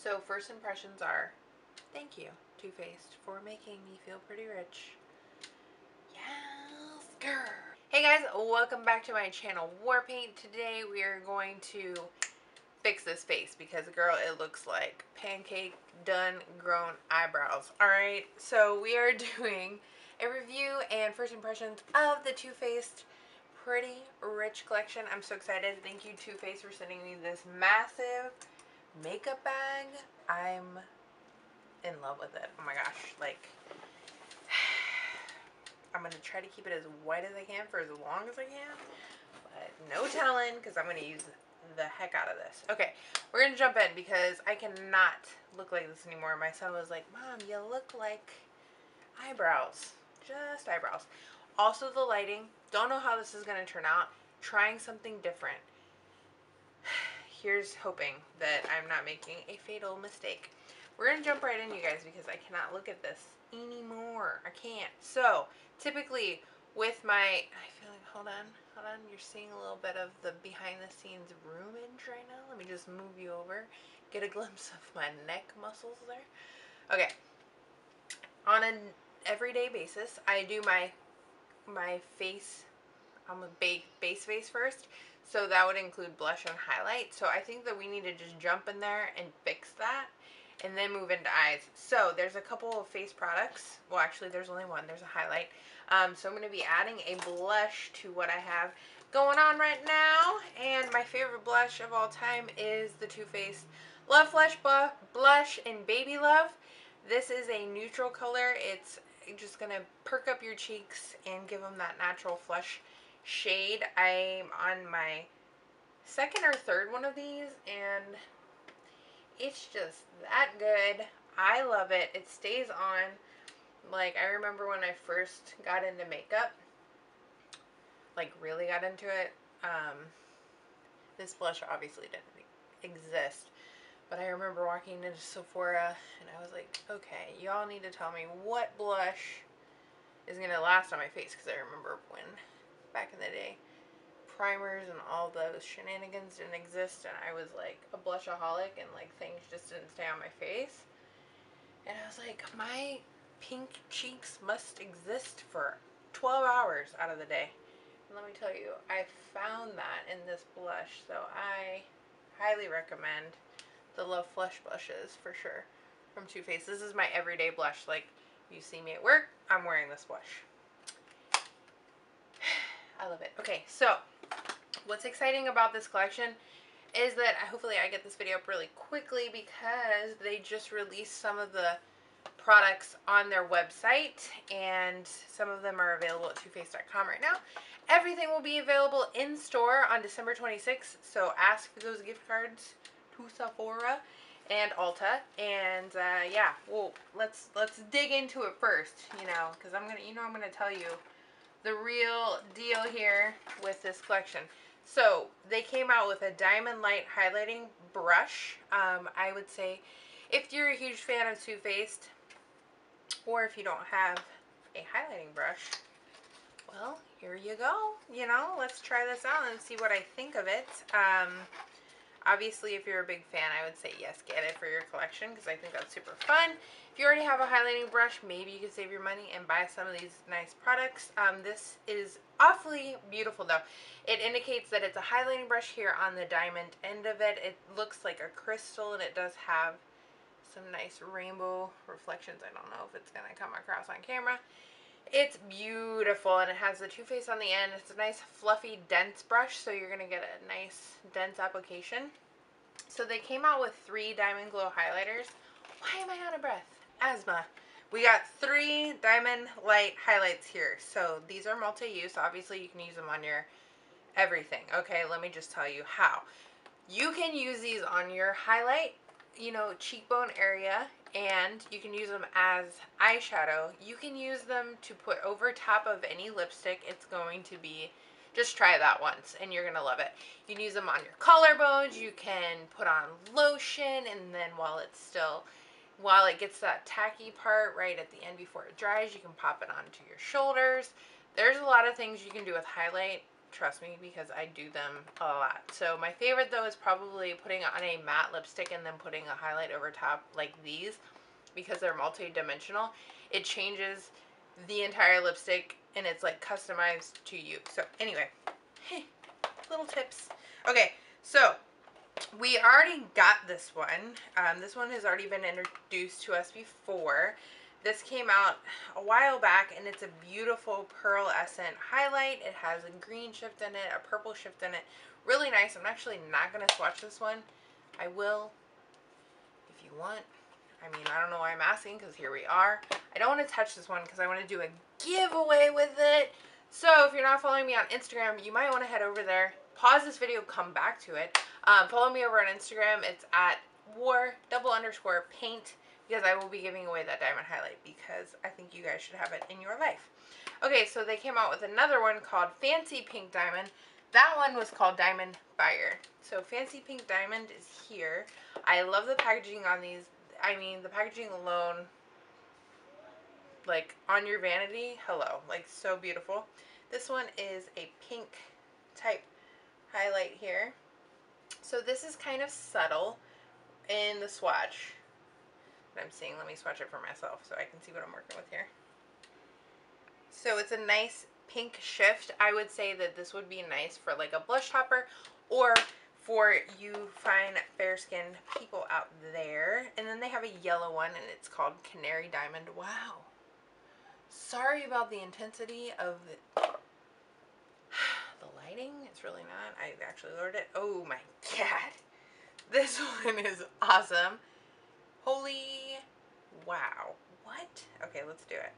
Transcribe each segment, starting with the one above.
So first impressions are, thank you, Too Faced, for making me feel pretty rich. Yes, girl. Hey guys, welcome back to my channel, Warpaint. Today we are going to fix this face because, girl, it looks like pancake done grown eyebrows. Alright, so we are doing a review and first impressions of the Too Faced Pretty Rich collection. I'm so excited. Thank you, Too Faced, for sending me this massive makeup bag. I'm in love with it. Oh my gosh, like, I'm gonna try to keep it as white as I can for as long as I can, but no telling, because I'm gonna use the heck out of this. Okay, we're gonna jump in because I cannot look like this anymore. My son was like, Mom, you look like eyebrows, just eyebrows. Also, the lighting, don't know how this is gonna turn out. Trying something different. Here's hoping that I'm not making a fatal mistake. We're gonna jump right in, you guys, because I cannot look at this anymore. I can't. So typically with my, I feel like, hold on, you're seeing a little bit of the behind the scenes roomage right now. Let me just move you over, get a glimpse of my neck muscles there. Okay, on an everyday basis, I do my face, I'm a base face first. So that would include blush and highlight. So I think that we need to just jump in there and fix that and then move into eyes. So there's a couple of face products. Well, actually there's only one. There's a highlight. So I'm going to be adding a blush to what I have going on right now. And my favorite blush of all time is the Too Faced Love Flesh Blush in Baby Love. This is a neutral color. It's just going to perk up your cheeks and give them that natural flush shade. I'm on my second or third one of these and it's just that good. I love it. It stays on. Like, I remember when I first got into makeup, like really got into it, this blush obviously didn't exist, but I remember walking into Sephora and I was like, okay, y'all need to tell me what blush is gonna last on my face, because I remember when back in the day primers and all those shenanigans didn't exist and I was like a blushaholic and like things just didn't stay on my face, and I was like, my pink cheeks must exist for 12 hours out of the day. And let me tell you, I found that in this blush, so I highly recommend the Love Flesh blushes for sure from Too Faced. This is my everyday blush. Like, you see me at work, I'm wearing this blush. I love it. Okay, so what's exciting about this collection is that hopefully I get this video up really quickly because they just released some of the products on their website and some of them are available at toofaced.com right now. Everything will be available in store on December 26th, so ask for those gift cards to Sephora and Ulta. And yeah, well, let's dig into it first, you know, because I'm gonna tell you the real deal here with this collection. So they came out with a diamond light highlighting brush. I would say if you're a huge fan of Too Faced, or if you don't have a highlighting brush, well, here you go. You know, let's try this out and see what I think of it. Obviously, if you're a big fan, I would say yes, get it for your collection because I think that's super fun. If you already have a highlighting brush, maybe you could save your money and buy some of these nice products. This is awfully beautiful though. It indicates that it's a highlighting brush here on the diamond end of it. It looks like a crystal and it does have some nice rainbow reflections. I don't know if it's going to come across on camera. It's beautiful and it has the Too Faced on the end. It's a nice fluffy dense brush, so you're going to get a nice dense application. So they came out with 3 Diamond Glow highlighters. Why am I out of breath? Asthma. We got 3 Diamond Light highlights here. So these are multi-use. Obviously you can use them on your everything. Okay, let me just tell you how. You can use these on your highlight, you know, cheekbone area, and you can use them as eyeshadow. You can use them to put over top of any lipstick. It's going to be, just try that once and you're gonna love it. You can use them on your collarbones. You can put on lotion, and then while it gets that tacky part right at the end before it dries, you can pop it onto your shoulders. There's a lot of things you can do with highlight. trust me, because I do them a lot. So my favorite though is probably putting on a matte lipstick and then putting a highlight over top like these, because they're multi-dimensional. It changes the entire lipstick and it's like customized to you. So anyway, hey, little tips. Okay, so we already got this one. This one has already been introduced to us before. This came out a while back, and it's a beautiful pearlescent highlight. It has a green shift in it, a purple shift in it. Really nice. I'm actually not going to swatch this one. I will if you want. I mean, I don't know why I'm asking, because here we are. I don't want to touch this one because I want to do a giveaway with it. So if you're not following me on Instagram, you might want to head over there. Pause this video, come back to it. Follow me over on Instagram. It's at @war_paint, because I will be giving away that diamond highlight because I think you guys should have it in your life. Okay, so they came out with another one called Fancy Pink Diamond. That one was called Diamond Fire. So Fancy Pink Diamond is here. I love the packaging on these. I mean, the packaging alone, like on your vanity, hello, like so beautiful. This one is a pink type highlight here. So this is kind of subtle in the swatch that I'm seeing. Let me swatch it for myself so I can see what I'm working with here. So it's a nice pink shift. I would say that this would be nice for like a blush topper, or for you fine fair-skinned people out there. And then they have a yellow one, and it's called Canary Diamond. Wow. Sorry about the intensity of the lighting. It's really not. I actually lowered it. Oh my god. This one is awesome. Holy wow. What? Okay, let's do it.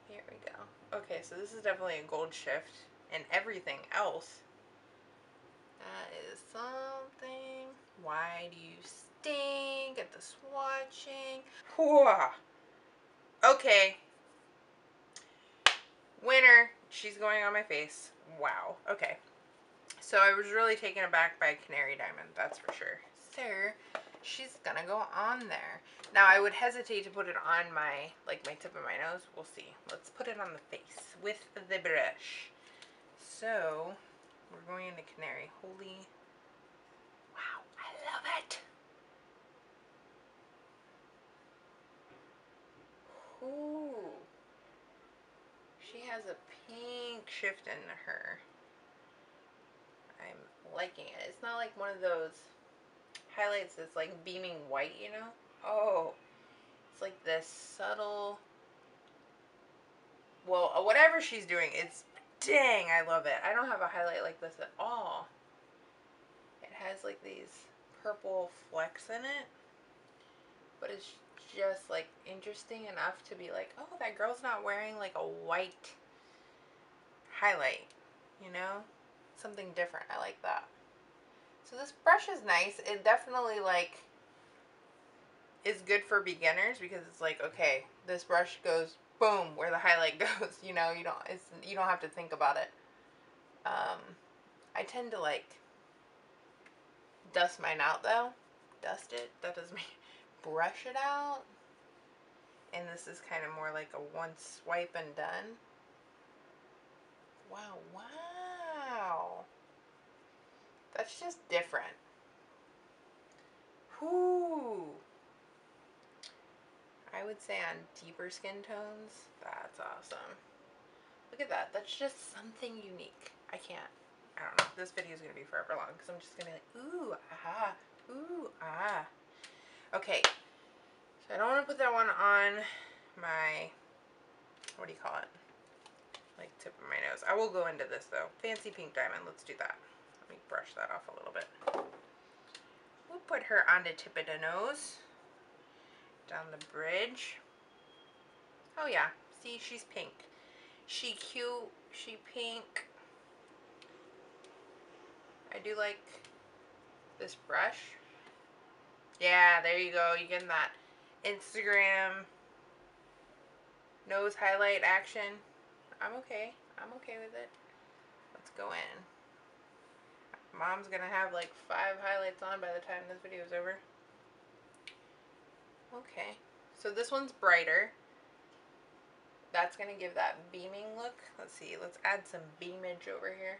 Here we go. Okay, so this is definitely a gold shift, and everything else. That is something. Why do you stink at the swatching? Whoa. Okay. Winner. She's going on my face. Wow. Okay. So I was really taken aback by Canary Diamond, that's for sure. So she's gonna go on there. Now I would hesitate to put it on my, like my tip of my nose. We'll see. Let's put it on the face with the brush. So we're going into Canary. Holy wow, I love it. Ooh. She has a pink shift in her. I'm liking it. It's not like one of those highlights that's like beaming white, you know? Oh, it's like this subtle, well, whatever she's doing, it's, dang, I love it. I don't have a highlight like this at all. It has like these purple flecks in it, but it's just like interesting enough to be like, oh, that girl's not wearing like a white highlight, you know? Something different. I like that. So this brush is nice. It definitely like is good for beginners, because it's like, okay, this brush goes boom where the highlight goes, you know, you don't have to think about it. I tend to like dust mine out though. Dust it. That doesn't mean brush it out. And this is kind of more like a one swipe and done. Wow, wow. That's just different. Whoo. I would say on deeper skin tones, that's awesome. Look at that. That's just something unique. I don't know. This video is going to be forever long because I'm just going to be like, ooh, ah, ooh, ah. Okay. So I don't want to put that one on my, what do you call it? Like tip of my nose. I will go into this though. Fancy Pink Diamond. Let's do that. Let me brush that off a little bit. We'll put her on the tip of the nose. Down the bridge. Oh yeah, see, she's pink. She cute, she pink. I do like this brush. Yeah, there you go. You getting that Instagram nose highlight action. I'm okay. I'm okay with it. Let's go in. Mom's gonna have like 5 highlights on by the time this video is over. Okay, so this one's brighter. that's going to give that beaming look. Let's see. Let's add some beamage over here.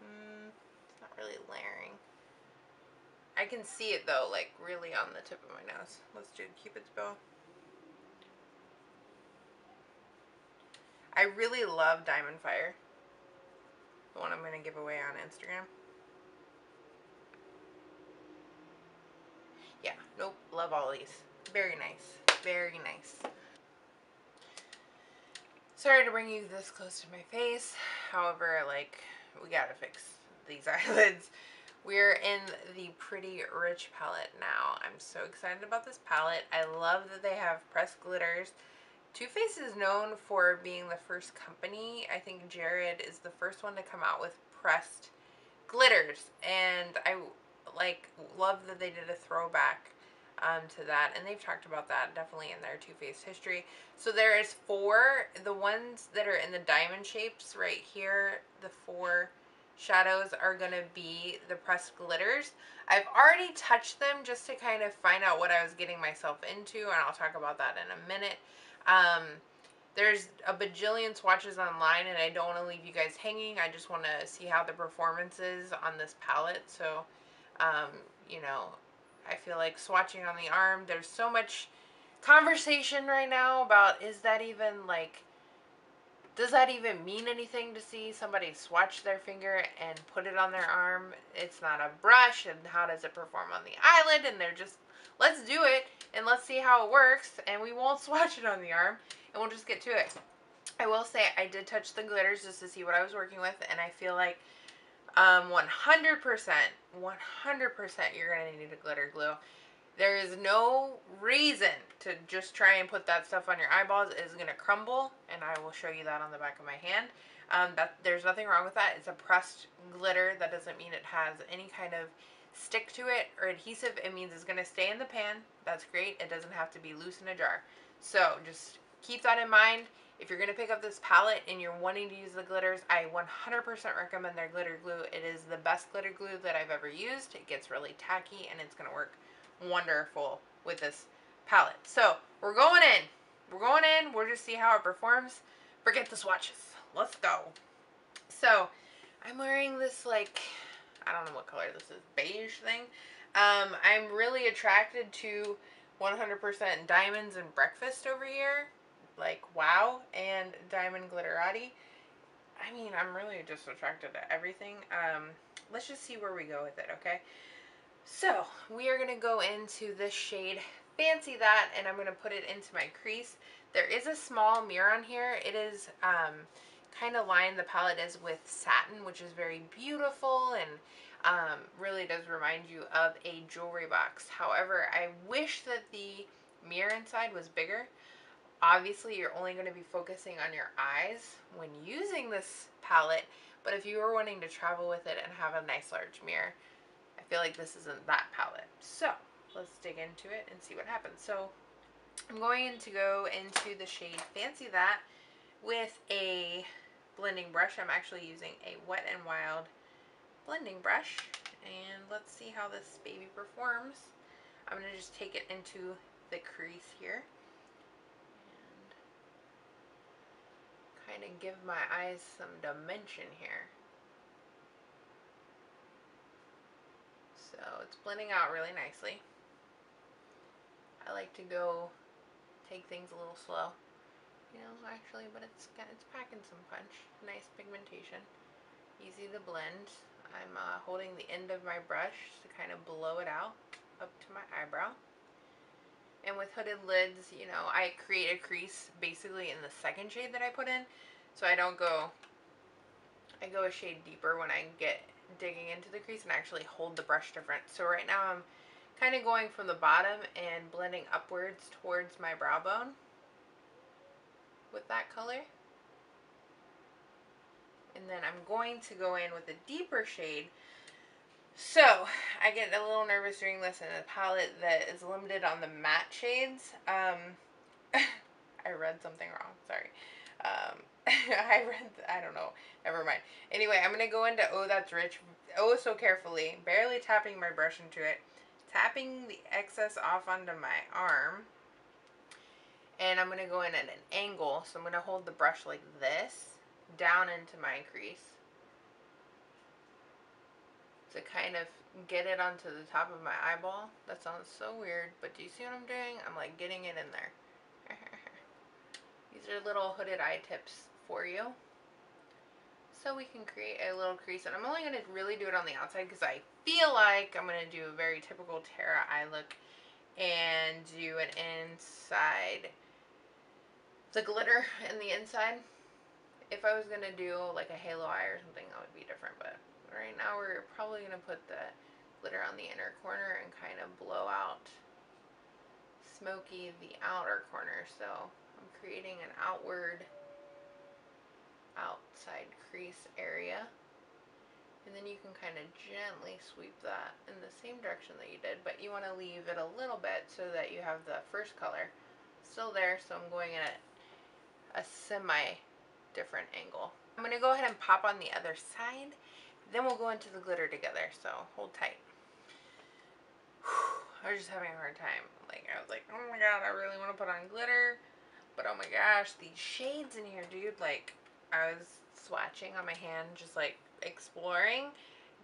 It's not really layering. I can see it though, like really on the tip of my nose. Let's do Cupid's bow. I really love Diamond Fire, the one I'm going to give away on Instagram. Yeah, nope, love all these. Very nice, very nice. Sorry to bring you this close to my face. However, like, we gotta fix these eyelids. We're in the Pretty Rich palette now. I'm so excited about this palette. I love that they have pressed glitters. Too Faced is known for being the first company. I think Jared is the first one to come out with pressed glitters, and I like love that they did a throwback to that, and they've talked about that definitely in their Too Faced history. So there is 4. The ones that are in the diamond shapes right here, the 4 shadows are going to be the pressed glitters. I've already touched them just to kind of find out what I was getting myself into, and I'll talk about that in a minute. There's a bajillion swatches online, and I don't want to leave you guys hanging. I just want to see how the performance is on this palette. So, you know, I feel like swatching on the arm, there's so much conversation right now about, is that even like, does that even mean anything to see somebody swatch their finger and put it on their arm? It's not a brush, and how does it perform on the eyelid? And they're just, let's do it, and let's see how it works, and we won't swatch it on the arm, and we'll just get to it. I will say I did touch the glitters just to see what I was working with, and I feel like 100%, 100% you're going to need a glitter glue. There is no reason to just try and put that stuff on your eyeballs. It is going to crumble, and I will show you that on the back of my hand. There's nothing wrong with that. It's a pressed glitter. That doesn't mean it has any kind of stick to it or adhesive. It means it's going to stay in the pan. That's great. It doesn't have to be loose in a jar. So just keep that in mind. If you're going to pick up this palette and you're wanting to use the glitters, I 100% recommend their glitter glue. It is the best glitter glue that I've ever used. It gets really tacky, and it's going to work wonderful with this palette. So we're going in. We'll just see how it performs. Forget the swatches. Let's go. So I'm wearing this, like, I don't know what color this is, beige thing. I'm really attracted to 100% diamonds and breakfast over here. Like, wow, and diamond glitterati. I mean, I'm really just attracted to everything. Let's just see where we go with it, okay? So we are going to go into this shade Fancy That, and I'm going to put it into my crease. There is a small mirror on here. It is kind of lined, the palette is with satin, which is very beautiful and really does remind you of a jewelry box. However, I wish that the mirror inside was bigger. Obviously, you're only going to be focusing on your eyes when using this palette, but if you were wanting to travel with it and have a nice large mirror, I feel like this isn't that palette. So let's dig into it and see what happens. So I'm going to go into the shade Fancy That with a blending brush. I'm actually using a Wet n Wild blending brush, and let's see how this baby performs. I'm going to just take it into the crease here and kind of give my eyes some dimension here. So it's blending out really nicely. I like to take things a little slow, you know, actually, but it's packing some punch. Nice pigmentation, easy to blend. I'm holding the end of my brush to kind of blow it out up to my eyebrow. And with hooded lids, you know, I create a crease basically in the second shade that I put in, so I don't go, I go a shade deeper when I get digging into the crease and actually hold the brush different. So right now I'm kind of going from the bottom and blending upwards towards my brow bone with that color. And then I'm going to go in with a deeper shade. So I get a little nervous doing this in a palette that is limited on the matte shades. I read something wrong, sorry. I don't know, never mind. Anyway, I'm going to go into Oh That's Rich, oh so carefully, barely tapping my brush into it, tapping the excess off onto my arm, And I'm going to go in at an angle, so I'm going to hold the brush like this, down into my crease, to kind of get it onto the top of my eyeball. That sounds so weird, but do you see what I'm doing? I'm like getting it in there. These are little hooded eye tips for you, so we can create a little crease. And I'm only going to really do it on the outside because I feel like I'm going to do a very typical Tara eye look and do an inside, the glitter in the inside. If I was going to do like a halo eye or something, that would be different, but right now we're probably going to put the glitter on the inner corner and kind of blow out smoky the outer corner. So I'm creating an outside crease area, and then you can kind of gently sweep that in the same direction that you did, but you want to leave it a little bit so that you have the first color still there. So I'm going in at a semi different angle. I'm going to go ahead and pop on the other side, then we'll go into the glitter together, so hold tight. I was just having a hard time. Like, I was like, oh my god, I really want to put on glitter, but oh my gosh, these shades in here, dude. Like, I was swatching on my hand, just like exploring.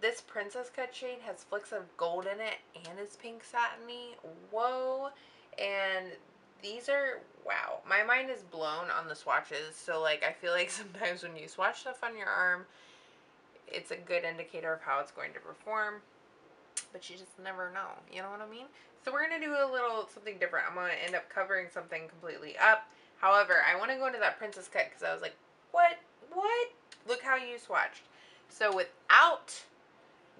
This Princess Cut shade has flecks of gold in it and it's pink satiny. Whoa. And these are, wow, my mind is blown on the swatches. So like, I feel like sometimes when you swatch stuff on your arm, it's a good indicator of how it's going to perform, but you just never know, you know what I mean? So we're going to do a little something different. I'm going to end up covering something completely up. However, I want to go into that Princess Cut because I was like, what? Look how you swatched. So without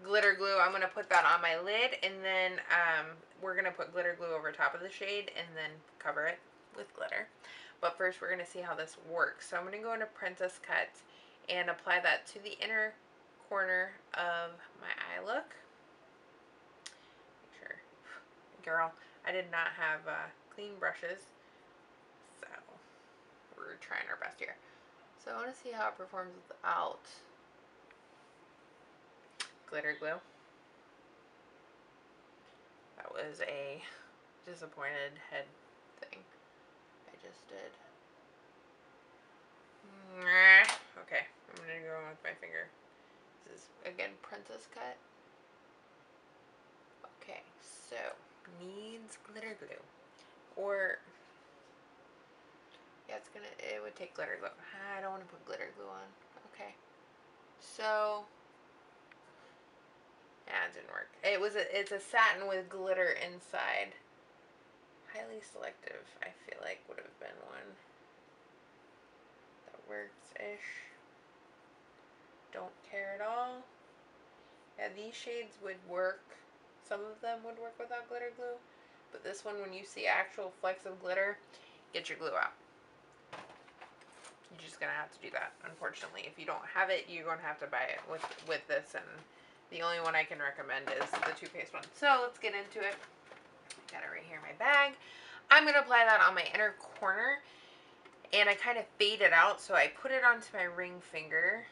glitter glue, I'm going to put that on my lid, and then we're going to put glitter glue over top of the shade and then cover it with glitter. But first we're going to see how this works. So I'm going to go into Princess Cut and apply that to the inner corner of my eye look. Make sure, girl, I did not have clean brushes, so we're trying our best here. So I want to see how it performs without glitter glue. That was a disappointed head thing I just did. Okay, I'm gonna go in with my finger. This is again Princess Cut. Okay, so needs glitter glue, or yeah, it would take glitter glue. I don't want to put glitter glue on. Okay, so yeah, it didn't work. It's a satin with glitter inside. Highly selective, I feel like would have been one that works-ish. Don't care at all. Yeah, these shades would work. Some of them would work without glitter glue, but this one, when you see actual flecks of glitter, get your glue out. You're just gonna have to do that, unfortunately. If you don't have it, you're gonna have to buy it with this, and the only one I can recommend is the toothpaste one. So let's get into it. I got it right here in my bag. I'm gonna apply that on my inner corner, and I kind of fade it out, so I put it onto my ring finger.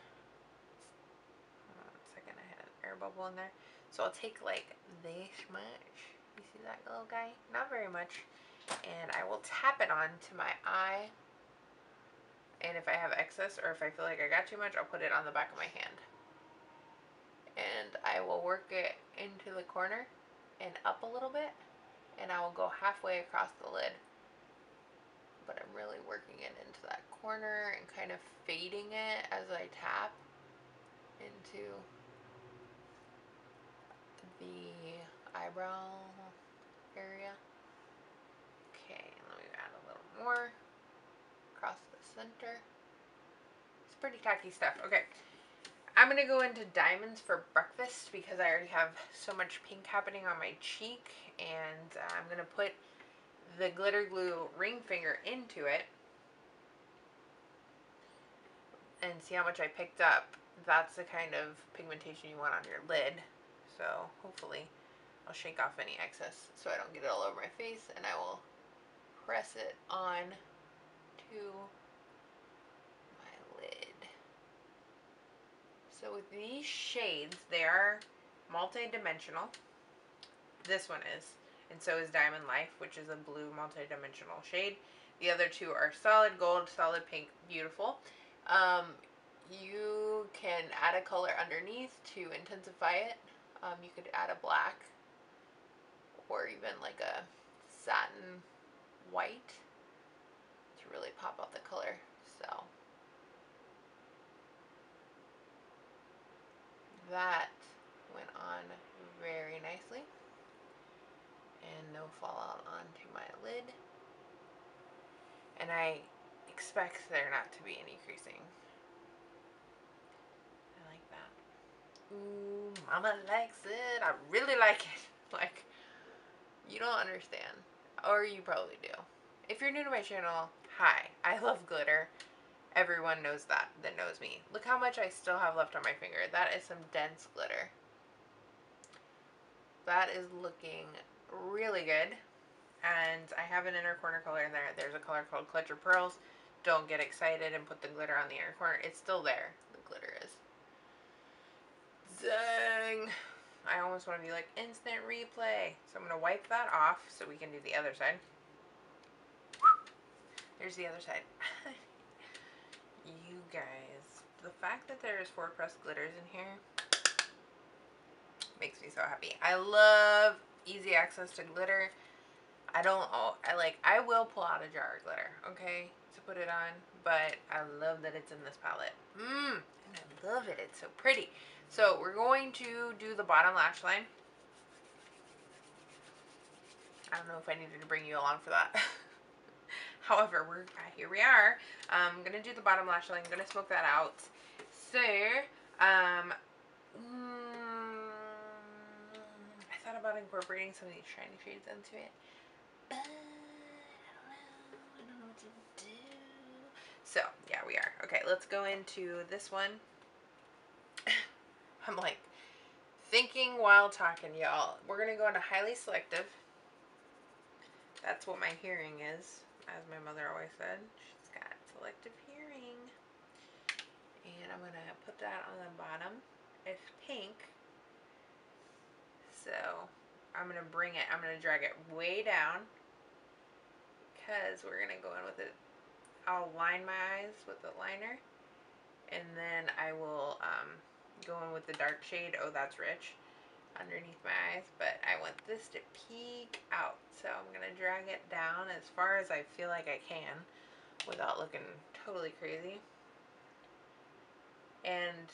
Hold on a second, I had an air bubble in there. So I'll take like this much. You see that little guy? Not very much. And I will tap it onto my eye. And if I have excess, or if I feel like I got too much, I'll put it on the back of my hand. And I will work it into the corner and up a little bit. And I will go halfway across the lid. But I'm really working it into that corner and kind of fading it as I tap into the eyebrow area. Okay, let me add a little more across the center. It's pretty tacky stuff. Okay, I'm gonna go into Diamonds for Breakfast because I already have so much pink happening on my cheek, and I'm gonna put the glitter glue ring finger into it and see how much I picked up. That's the kind of pigmentation you want on your lid. So hopefully I'll shake off any excess so I don't get it all over my face, and I will press it on to my lid. So with these shades, they are multi-dimensional. This one is, and so is Diamond Life, which is a blue multi-dimensional shade. The other two are solid gold, solid pink, beautiful. You can add a color underneath to intensify it. You could add a black or even like a satin white to really pop out the color. So that went on very nicely, and no fallout onto my lid. And I expect there not to be any creasing. I like that. Ooh, mama likes it. I really like it. Like, you don't understand. Or you probably do. If you're new to my channel, hi. I love glitter. Everyone knows that knows me. Look how much I still have left on my finger. That is some dense glitter. That is looking really good. And I have an inner corner color in there. There's a color called Clutch Your Pearls. Don't get excited and put the glitter on the inner corner. It's still there. The glitter is. Dang. I almost want to be like instant replay. So I'm going to wipe that off so we can do the other side. There's the other side. You guys, the fact that there is 4 pressed glitters in here makes me so happy. I love easy access to glitter. I will pull out a jar of glitter, okay, to put it on, but I love that it's in this palette. And I love it. It's so pretty. So we're going to do the bottom lash line. I don't know if I needed to bring you along for that. However, here we are. I'm going to do the bottom lash line. I'm going to smoke that out. So, I thought about incorporating some of these shiny shades into it. But I don't know what to do. So, yeah, we are. Okay, let's go into this one. I'm like thinking while talking, y'all. We're going to go into highly selective. That's what my hearing is, as my mother always said. She's got selective hearing. And I'm going to put that on the bottom. It's pink. So I'm going to drag it way down, because we're going to go in with it. I'll line my eyes with the liner, and then I will go in with the dark shade, Oh That's Rich, underneath my eyes, but I want this to peek out, so I'm going to drag it down as far as I feel like I can without looking totally crazy. And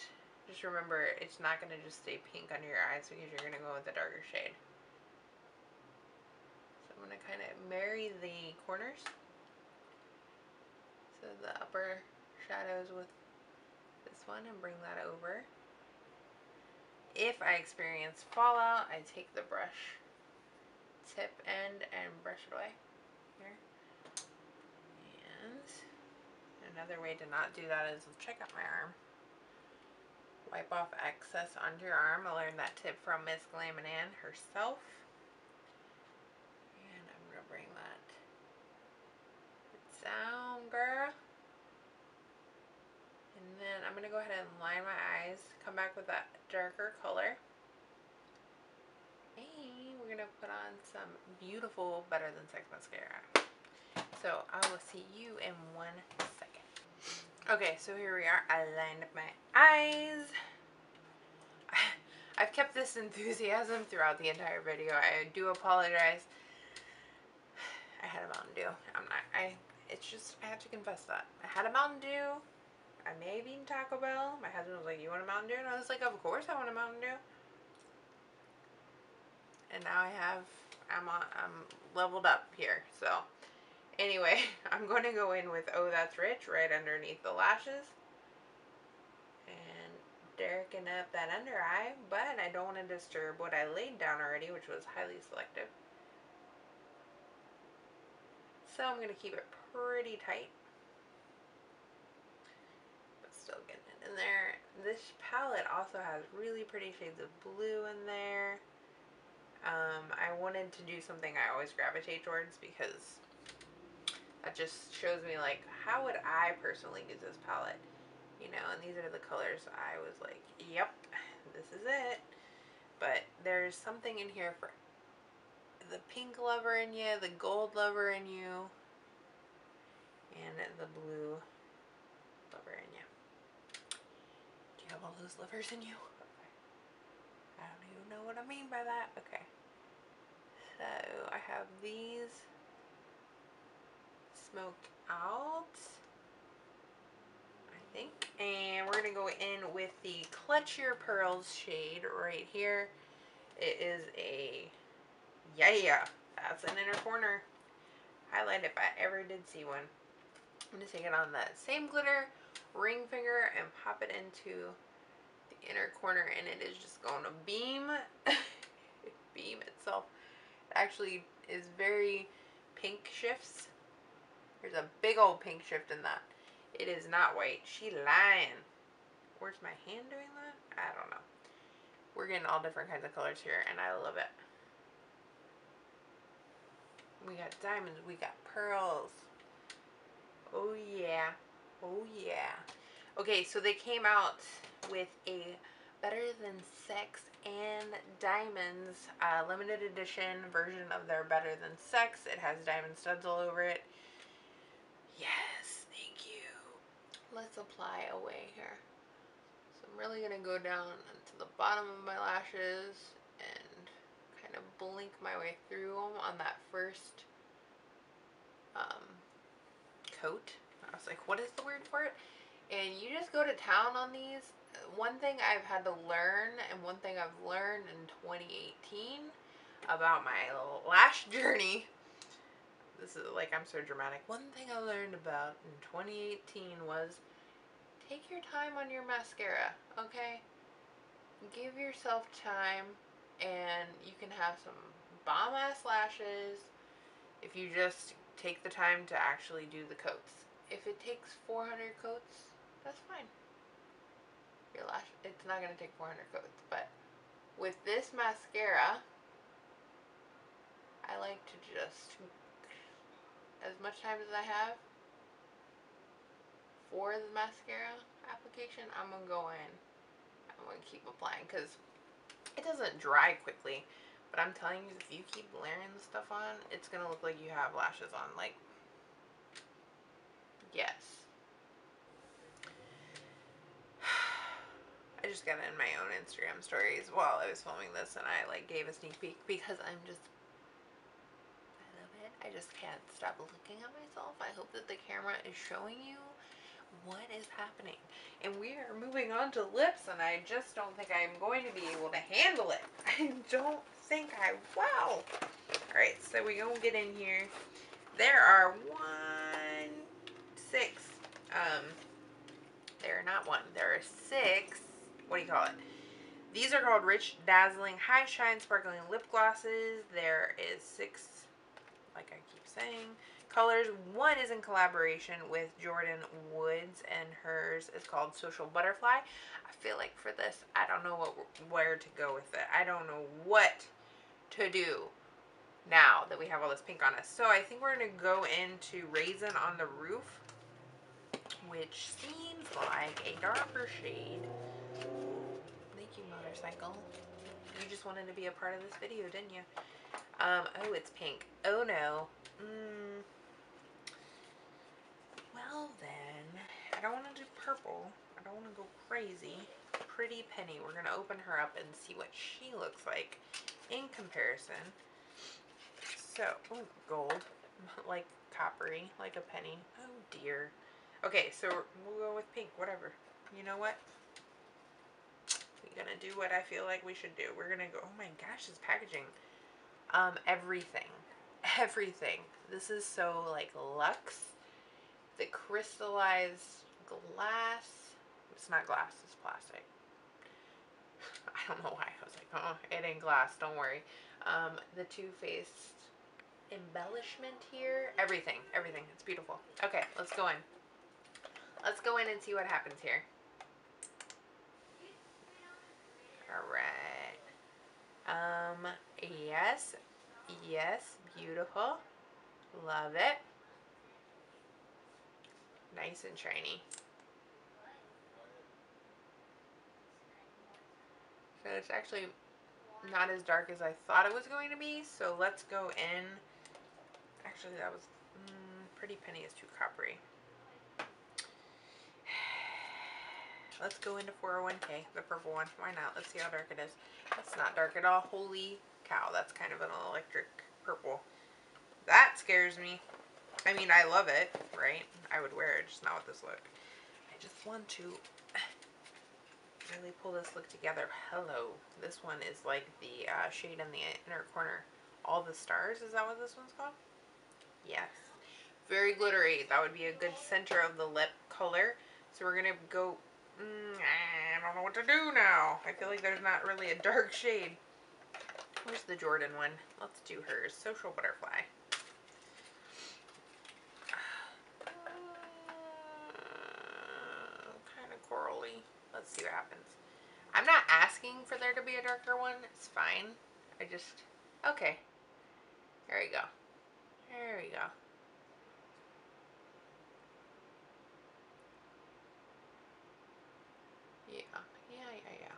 just remember, it's not going to just stay pink under your eyes, because you're going to go with the darker shade. So I'm going to kind of marry the corners, so the upper shadows with this one, and bring that over. If I experience fallout, I take the brush tip end and brush it away here. And another way to not do that is check out my arm. Wipe off excess onto your arm. I learned that tip from Miss Glaminan herself. And I'm going to bring that down, girl. And then I'm going to go ahead and line my eyes. Come back with that darker color. And we're going to put on some beautiful Better Than Sex Mascara. So I will see you in 1 second. Okay, so here we are. I lined up my eyes. I've kept this enthusiasm throughout the entire video. I do apologize. I had a Mountain Dew. It's just, I have to confess that. I had a Mountain Dew. I may have eaten Taco Bell. My husband was like, you want a Mountain Dew? And I was like, of course I want a Mountain Dew. And now I'm leveled up here. So anyway, I'm going to go in with Oh That's Rich right underneath the lashes. And darken up that under eye. But I don't want to disturb what I laid down already, which was highly selective. So I'm going to keep it pretty tight, but still getting it in there. This palette also has really pretty shades of blue in there. I wanted to do something I always gravitate towards, because that just shows me, like, how would I personally use this palette, you know, and these are the colors I was like, yep, this is it. But there's something in here for the pink lover in you, the gold lover in you. and the blue liver in you. Do you have all those livers in you? Okay. I don't even know what I mean by that. Okay. So I have these smoked out, I think. And we're going to go in with the Clutch Your Pearls shade right here. It is a, yeah, that's an inner corner highlight if I ever did see one. I'm going to take it on that same glitter ring finger and pop it into the inner corner, and it is just going to beam itself. It actually is very pink shifts. There's a big old pink shift in that. It is not white. She lying. Where's my hand doing that? I don't know. We're getting all different kinds of colors here, and I love it. We got diamonds. We got pearls. Oh, yeah. Oh, yeah. Okay, so they came out with a Better Than Sex and Diamonds limited edition version of their Better Than Sex. It has diamond studs all over it. Yes, thank you. Let's apply away here. So I'm really going to go down to the bottom of my lashes and kind of blink my way through them on that first coat. I was like, what is the word for it? And you just go to town on these. One thing I've had to learn, and one thing I've learned in 2018 about my lash journey, this is like, I'm so dramatic. One thing I learned about in 2018 was take your time on your mascara, okay? Give yourself time, and you can have some bomb-ass lashes if you just take the time to actually do the coats. If it takes 400 coats, that's fine. Your lash, it's not going to take 400 coats, but with this mascara, I like to just, as much time as I have for the mascara application, I'm going to go in. I'm going to keep applying because it doesn't dry quickly. But I'm telling you, if you keep layering the stuff on, it's going to look like you have lashes on. Like, yes. I just got in my own Instagram stories while I was filming this, and I like gave a sneak peek because I love it. I just can't stop looking at myself. I hope that the camera is showing you what is happening. And we are moving on to lips, and I just don't think I'm going to be able to handle it. I don't think I will. Alright, so we gonna get in here. There are there are 6, what do you call it? These are called Rich Dazzling High Shine Sparkling Lip Glosses. There is 6, like I keep saying, colors. One is in collaboration with Jordan Woods, and hers is called Social Butterfly. I feel like for this, I don't know where to go with it. I don't know what to do now that we have all this pink on us. So I think we're going to go into Raisin on the Roof, which seems like a darker shade. Thank you, motorcycle. You just wanted to be a part of this video, didn't you? Oh, it's pink. Oh, no. Well, then, I don't want to do purple. I don't want to go crazy. Pretty Penny. We're going to open her up and see what she looks like in comparison. So, oh, gold. Like coppery, like a penny. Oh, dear. Okay, so we'll go with pink, whatever. You know what? We're going to do what I feel like we should do. We're going to go, oh my gosh, this packaging. Everything. Everything. This is so, like, luxe. The crystallized glass. It's not glass, it's plastic. I don't know why. I was like, oh, it ain't glass, don't worry. The Too Faced embellishment here. Everything. Everything. It's beautiful. Okay, let's go in. Let's go in and see what happens here. Alright. Yes. Yes. Beautiful. Love it. Nice and shiny. So it's actually not as dark as I thought it was going to be. So let's go in. Actually, that was Pretty Penny is too coppery. Let's go into 401k, the purple one. Why not? Let's see how dark it is. That's not dark at all. Holy cow, that's kind of an electric purple. That scares me. I mean, I love it, right? I would wear it, just not with this look. I just want to really pull this look together. Hello. This one is like the shade in the inner corner. All the Stars, is that what this one's called? Yes. Very glittery. That would be a good center of the lip color. So we're going to go, I don't know what to do now. I feel like there's not really a dark shade. Where's the Jordan one? Let's do hers. Social Butterfly. Kind of corally. Let's see what happens. I'm not asking for there to be a darker one. It's fine. I just, okay. There we go. There we go. Yeah.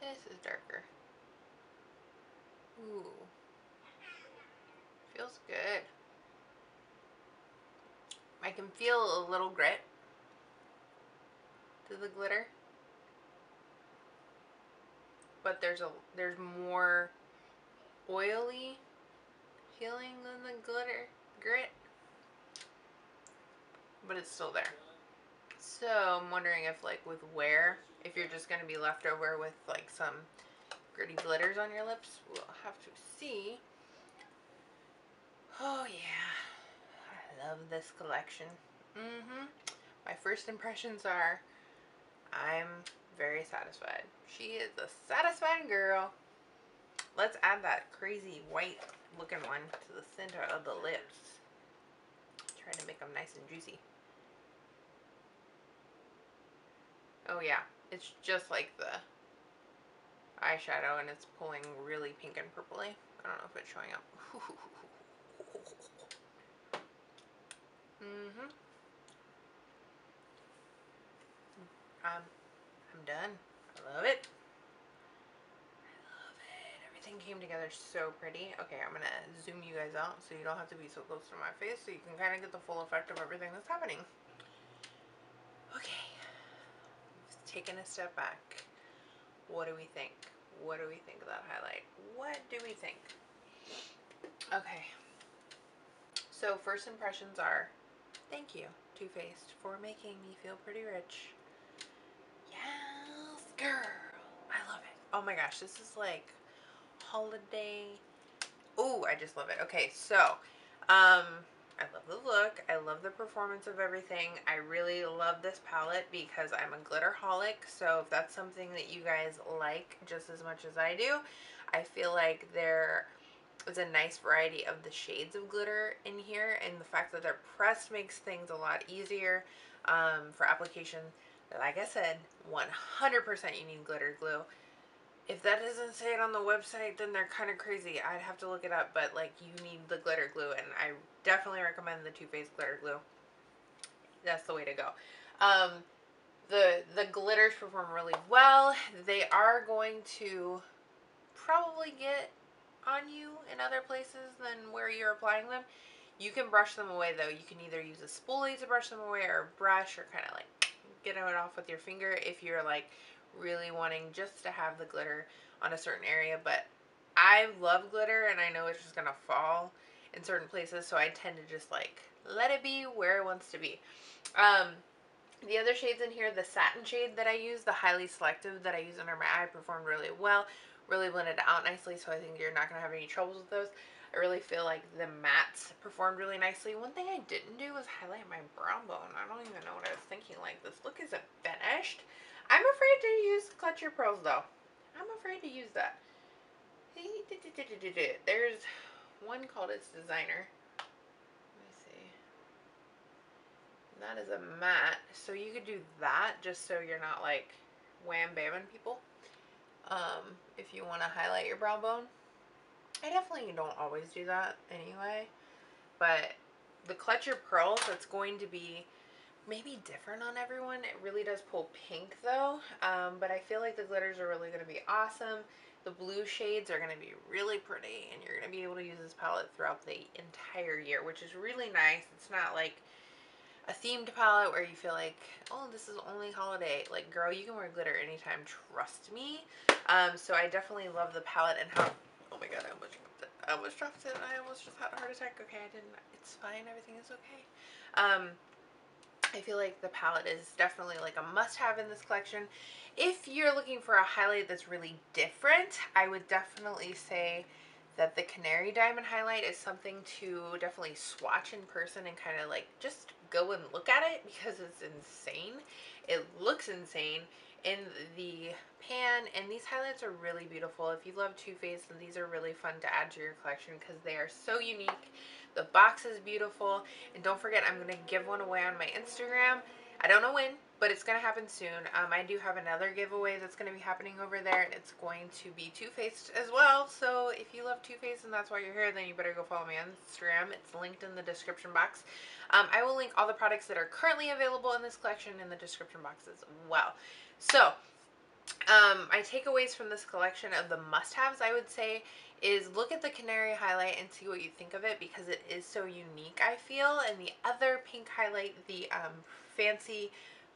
This is darker. Ooh. Feels good. I can feel a little grit to the glitter. But there's more oily feeling than the grit. But it's still there. So I'm wondering if like with wear, if you're just going to be left over with like some gritty glitters on your lips, we'll have to see. Oh yeah, I love this collection. My first impressions are, I'm very satisfied. She is a satisfied girl. Let's add that crazy white looking one to the center of the lips. Trying to make them nice and juicy. Oh yeah, it's just like the eyeshadow and it's pulling really pink and purpley. I don't know if it's showing up. I'm done. I love it. Everything came together so pretty. Okay, I'm gonna zoom you guys out so you don't have to be so close to my face, so you can kind of get the full effect of everything that's happening. Okay, taking a step back. What do we think? What do we think of that highlight? What do we think? Okay, so first impressions are, thank you, Too Faced, for making me feel pretty rich. Yes, girl. I love it. Oh my gosh, this is like holiday. Oh, I just love it. Okay, so I love the look. I love the performance of everything. I really love this palette because I'm a glitterholic. So if that's something that you guys like just as much as I do, I feel like there is a nice variety of the shades of glitter in here, and the fact that they're pressed makes things a lot easier for application. Like I said, 100% you need glitter glue. If that doesn't say it on the website, then they're kind of crazy. I'd have to look it up, but like, you need the glitter glue, and I definitely recommend the Too Faced glitter glue. That's the way to go. The glitters perform really well. They are going to probably get on you in other places than where you're applying them. You can brush them away though. You can either use a spoolie to brush them away, or a brush, or kind of like get it off with your finger if you're like really wanting just to have the glitter on a certain area. But I love glitter, and I know it's just gonna fall in certain places, so I tend to just like let it be where it wants to be. The other shades in here, the satin shade that I use, the highly selective that I use under my eye, performed really well, really blended out nicely, so I think you're not gonna have any troubles with those. I really feel like the mattes performed really nicely. One thing I didn't do was highlight my brow bone. I don't even know what I was thinking. Like, this look isn't finished. I'm afraid to use Clutch Your Pearls though. I'm afraid to use that. There's one called It's Designer. Let me see. That is a matte. So you could do that just so you're not like wham bamming people. If you want to highlight your brow bone. I definitely don't always do that anyway. But the Clutch Your Pearls, that's going to be maybe different on everyone. It really does pull pink though, but I feel like the glitters are really going to be awesome. The blue shades are going to be really pretty, and you're going to be able to use this palette throughout the entire year, which is really nice. It's not like a themed palette where you feel like, oh, this is only holiday. Like, girl, you can wear glitter anytime, trust me. So I definitely love the palette and how, oh my god, I almost dropped it. I almost just had a heart attack. Okay, I didn't. It's fine. Everything is okay. I feel like the palette is definitely like a must-have in this collection. If you're looking for a highlight that's really different, I would definitely say that the Canary Diamond highlight is something to definitely swatch in person and kind of like just go and look at it, because it's insane. It looks insane in the pan, and these highlights are really beautiful. If you love Too Faced, these are really fun to add to your collection because they are so unique. The box is beautiful, and don't forget, I'm going to give one away on my Instagram. I don't know when, but it's going to happen soon. I do have another giveaway that's going to be happening over there, and it's going to be Too Faced as well. So if you love Too Faced and that's why you're here, then you better go follow me on Instagram. It's linked in the description box. I will link all the products that are currently available in this collection in the description box as well. So my takeaways from this collection of the must-haves, I would say, is look at the Canary highlight and see what you think of it, because it is so unique, I feel. And the other pink highlight, the fancy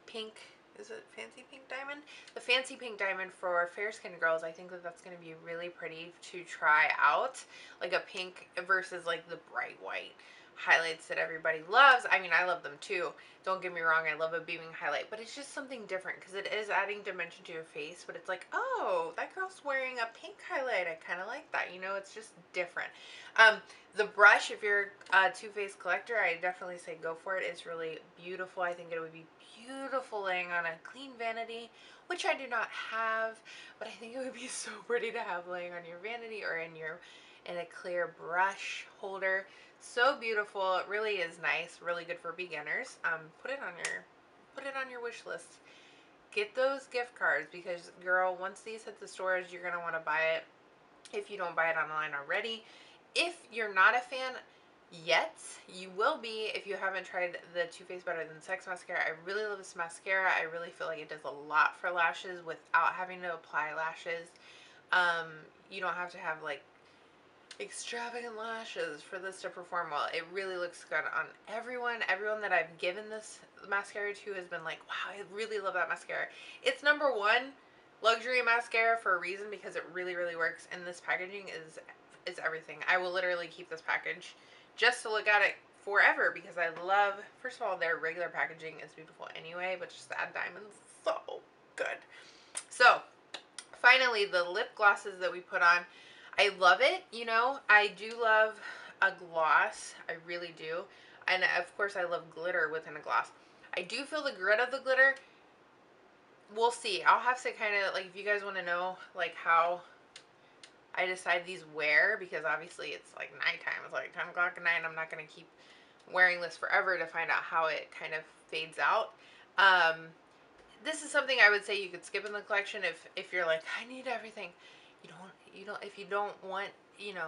pink, is it Fancy Pink Diamond? The Fancy Pink Diamond for fair skinned girls, I think that that's going to be really pretty to try out. Like a pink versus like the bright white highlights that everybody loves. I mean, I love them too. Don't get me wrong, I love a beaming highlight, but it's just something different because it is adding dimension to your face, but it's like, oh, that girl's wearing a pink highlight. I kind of like that, you know, it's just different. The brush, if you're a Too Faced collector, I definitely say go for it. It's really beautiful. I think it would be beautiful laying on a clean vanity, which I do not have, but I think it would be so pretty to have laying on your vanity or in a clear brush holder. So beautiful. It really is nice, really good for beginners. Put it on your wish list. Get those gift cards, because girl, once these hit the stores, you're gonna want to buy it if you don't buy it online already. If you're not a fan yet, you will be if you haven't tried the Too Faced Better Than Sex Mascara. I really love this mascara. I really feel like it does a lot for lashes without having to apply lashes. You don't have to have like extravagant lashes for this to perform well. It really looks good on everyone. Everyone that I've given this mascara to has been like, wow, I really love that mascara. It's #1 luxury mascara for a reason, because it really, really works, and this packaging is everything. I will literally keep this package just to look at it forever, because I love, first of all, their regular packaging is beautiful anyway, but just to add diamonds, so good. So finally, the lip glosses that we put on, I love it. You know, I do love a gloss. I really do. And of course, I love glitter within a gloss. I do feel the grit of the glitter. We'll see. I'll have to kind of, like, if you guys want to know, like, how I decide these wear, because obviously it's like nighttime. It's like 10 o'clock at night, and I'm not going to keep wearing this forever to find out how it kind of fades out. This is something I would say you could skip in the collection if you're like, I need everything. If you don't want, you know,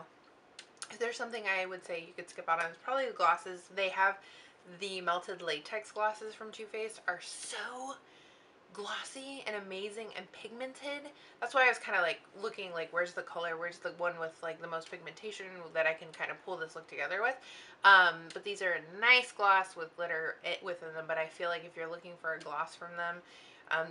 if there's something I would say you could skip out on, it's probably the glosses. They have the melted latex glosses from Too Faced, are so glossy and amazing and pigmented. That's why I was kind of like looking like, where's the color, where's the one with like the most pigmentation that I can kind of pull this look together with. But these are a nice gloss with glitter within them, but I feel like if you're looking for a gloss from them,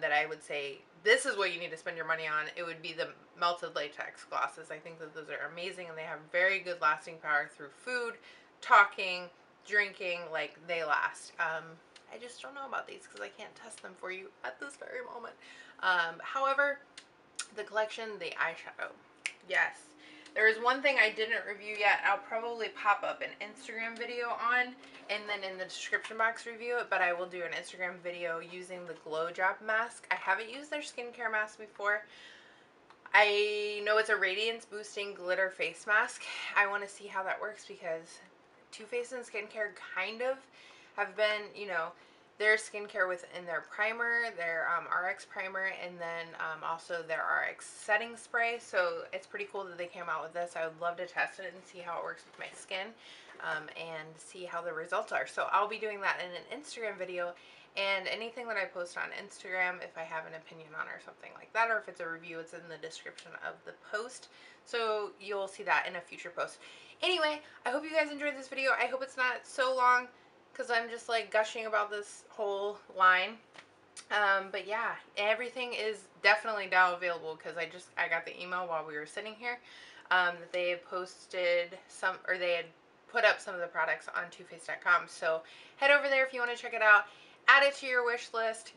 that I would say this is what you need to spend your money on, it would be the melted latex glosses. I think that those are amazing, and they have very good lasting power through food, talking, drinking. Like, they last. I just don't know about these because I can't test them for you at this very moment. However, the collection, the eyeshadow, yes. There is one thing I didn't review yet. I'll probably pop up an Instagram video on, and then in the description box review it, but I will do an Instagram video using the Glow Drop mask. I haven't used their skincare mask before. I know it's a radiance boosting glitter face mask. I want to see how that works, because Too Faced and skincare kind of have been, you know, their skincare within their primer, their RX primer, and then also their RX setting spray. So it's pretty cool that they came out with this. I would love to test it and see how it works with my skin, and see how the results are. So I'll be doing that in an Instagram video, and anything that I post on Instagram, if I have an opinion on or something like that, or if it's a review, it's in the description of the post. So you'll see that in a future post. Anyway, I hope you guys enjoyed this video. I hope it's not so long, because I'm just like gushing about this whole line. But yeah, everything is definitely now available, because I got the email while we were sitting here, that they had posted some, or they had put up some of the products on TooFaced.com. So head over there if you want to check it out. Add it to your wish list.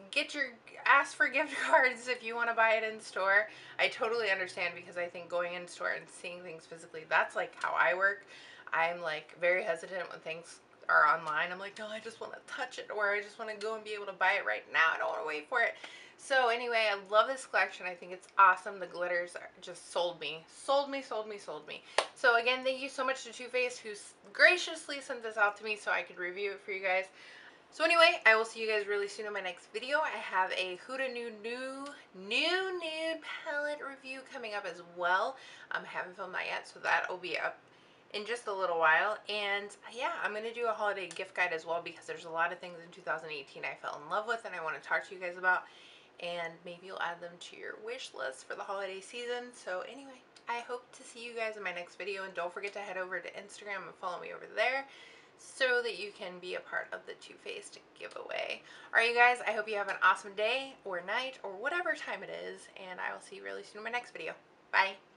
Ask for gift cards if you want to buy it in store. I totally understand, because I think going in store and seeing things physically, that's like how I work. I'm like very hesitant when things are online. I'm like, no, I just want to touch it, or I just want to go and be able to buy it right now. I don't want to wait for it. So anyway, I love this collection. I think it's awesome. The glitters just sold me. Sold me, sold me, sold me. So again, thank you so much to Too Faced, who graciously sent this out to me so I could review it for you guys. So anyway, I will see you guys really soon in my next video. I have a Huda nude palette review coming up as well. I haven't filmed that yet, so that will be up in just a little while. And yeah, I'm going to do a holiday gift guide as well, because there's a lot of things in 2018 I fell in love with and I want to talk to you guys about. And maybe you'll add them to your wish list for the holiday season. So anyway, I hope to see you guys in my next video. And don't forget to head over to Instagram and follow me over there, so that you can be a part of the Too Faced giveaway. Alright you guys, I hope you have an awesome day or night or whatever time it is, and I will see you really soon in my next video. Bye!